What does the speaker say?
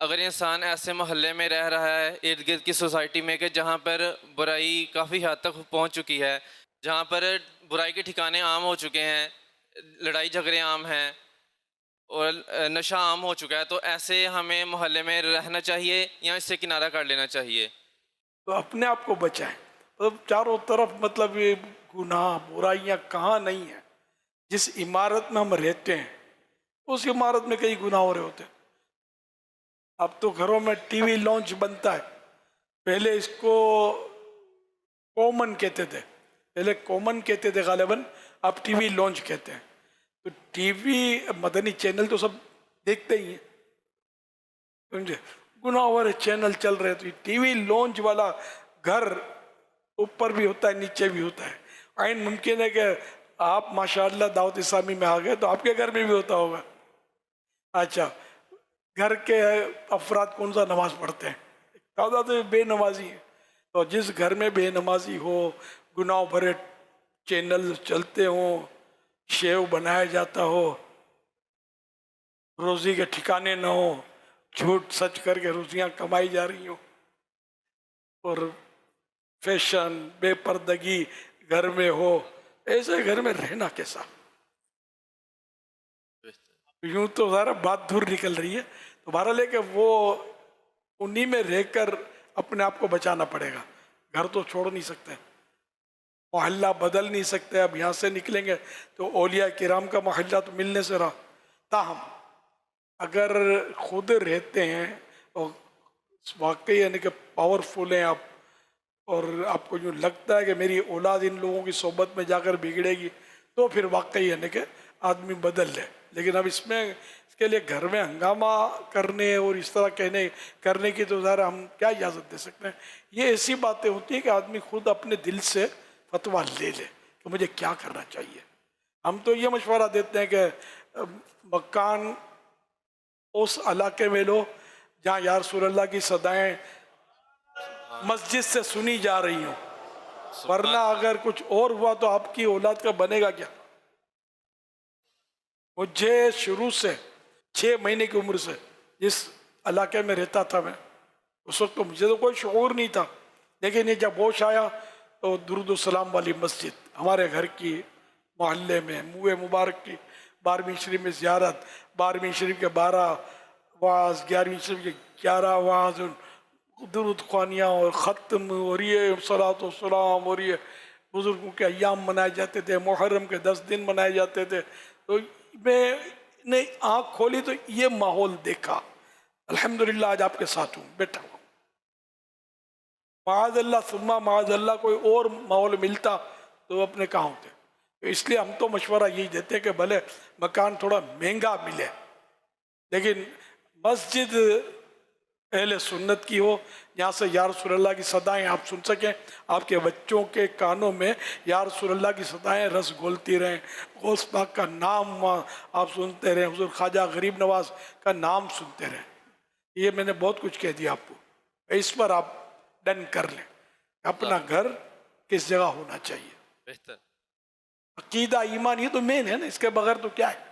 अगर इंसान ऐसे मोहल्ले में रह रहा है, इर्द गिर्द की सोसाइटी में, कि जहाँ पर बुराई काफ़ी हद तक पहुँच चुकी है, जहाँ पर बुराई के ठिकाने आम हो चुके हैं, लड़ाई झगड़े आम हैं और नशा आम हो चुका है, तो ऐसे हमें मोहल्ले में रहना चाहिए या इससे किनारा कर लेना चाहिए? तो अपने आप को बचाएं। तो चारों तरफ मतलब ये गुनाह बुराइयां कहाँ नहीं है। जिस इमारत में हम रहते हैं उस इमारत में कई गुनाह हो रहे होते हैं। अब तो घरों में टीवी लॉन्च बनता है। पहले इसको कॉमन कहते थे, पहले कॉमन कहते थे गालिबन, अब टीवी लॉन्च कहते हैं। तो टीवी मदनी चैनल तो सब देखते ही हैं, समझे। गुनाह वाले चैनल चल रहे, तो टीवी लॉन्च वाला घर ऊपर भी होता है नीचे भी होता है। आइन मुमकिन है कि आप माशाअल्लाह दावत इस्लामी में आ गए तो आपके घर में भी होता होगा। अच्छा, घर के अफराद कौन सा नमाज पढ़ते हैं? तादाद बेनमाजी है। तो जिस घर में बेनमाजी हो, गुनाह भरे चैनल चलते हों, शेव बनाया जाता हो, रोजी के ठिकाने न हो, झूठ सच करके रोजियां कमाई जा रही हो, और फैशन बेपर्दगी घर में हो, ऐसे घर में रहना कैसा? यूं तो सारा बात दूर निकल रही है। तो बहरहाल लेके वो उन्हीं में रहकर अपने आप को बचाना पड़ेगा। घर तो छोड़ नहीं सकते, मोहल्ला बदल नहीं सकते। अब यहाँ से निकलेंगे तो औलिया किराम का मोहल्ला तो मिलने से रहा। ताहम अगर खुद रहते हैं और वाकई यानी कि पावरफुल हैं आप, और आपको यूँ लगता है कि मेरी औलाद इन लोगों की सोबत में जाकर बिगड़ेगी, तो फिर वाकई यानी कि आदमी बदल ले। लेकिन अब इसमें इसके लिए घर में हंगामा करने और इस तरह कहने करने की तो ज़रा हम क्या इजाज़त दे सकते हैं। ये ऐसी बातें होती हैं कि आदमी खुद अपने दिल से फतवा ले ले कि मुझे क्या करना चाहिए। हम तो ये मशवरा देते हैं कि मकान उस इलाके में लो जहाँ या रसूलल्लाह की सदाएं मस्जिद से सुनी जा रही हो, वरना अगर कुछ और हुआ तो आपकी औलाद का बनेगा क्या? मुझे शुरू से 6 महीने की उम्र से जिस इलाके में रहता था मैं, उस वक्त तो मुझे तो कोई शऊर नहीं था। लेकिन ये जब होश आया तो दुरूद सलाम वाली मस्जिद हमारे घर की मोहल्ले में, मुए मुबारक की 12वीं शरीफ में ज़ियारत, 12वीं शरीफ के 12 वाज, 11वीं शरीफ के 11 वाज, दुरूद ख़वानियाँ और ख़त्म, और ये सलात व सलाम, और ये बुज़ुर्गों के अय्याम मनाए जाते थे, मुहर्रम के 10 दिन मनाए जाते थे। तो मैंने आँख खोली तो ये माहौल देखा। अल्हम्दुलिल्लाह आज आपके साथ हूँ, बैठा हूँ। माअज़ल्लाह सुम्मा माअज़ल्लाह कोई और माहौल मिलता तो अपने कहाँ होते। तो इसलिए हम तो मशवरा यही देते हैं कि भले मकान थोड़ा महंगा मिले, लेकिन मस्जिद अहले सुन्नत की हो, यहाँ से या रसूलल्लाह की सदाएं आप सुन सकें, आपके बच्चों के कानों में या रसूलल्लाह की सदाएं रस घोलती रहें, गौस पाक का नाम आप सुनते रहें, हुज़ूर ख्वाजा गरीब नवाज का नाम सुनते रहें। ये मैंने बहुत कुछ कह दिया आपको, इस पर आप डन कर लें अपना घर किस जगह होना चाहिए। बेहतर। अकीदा ईमान ये तो मेन है ना, इसके बगैर तो क्या है।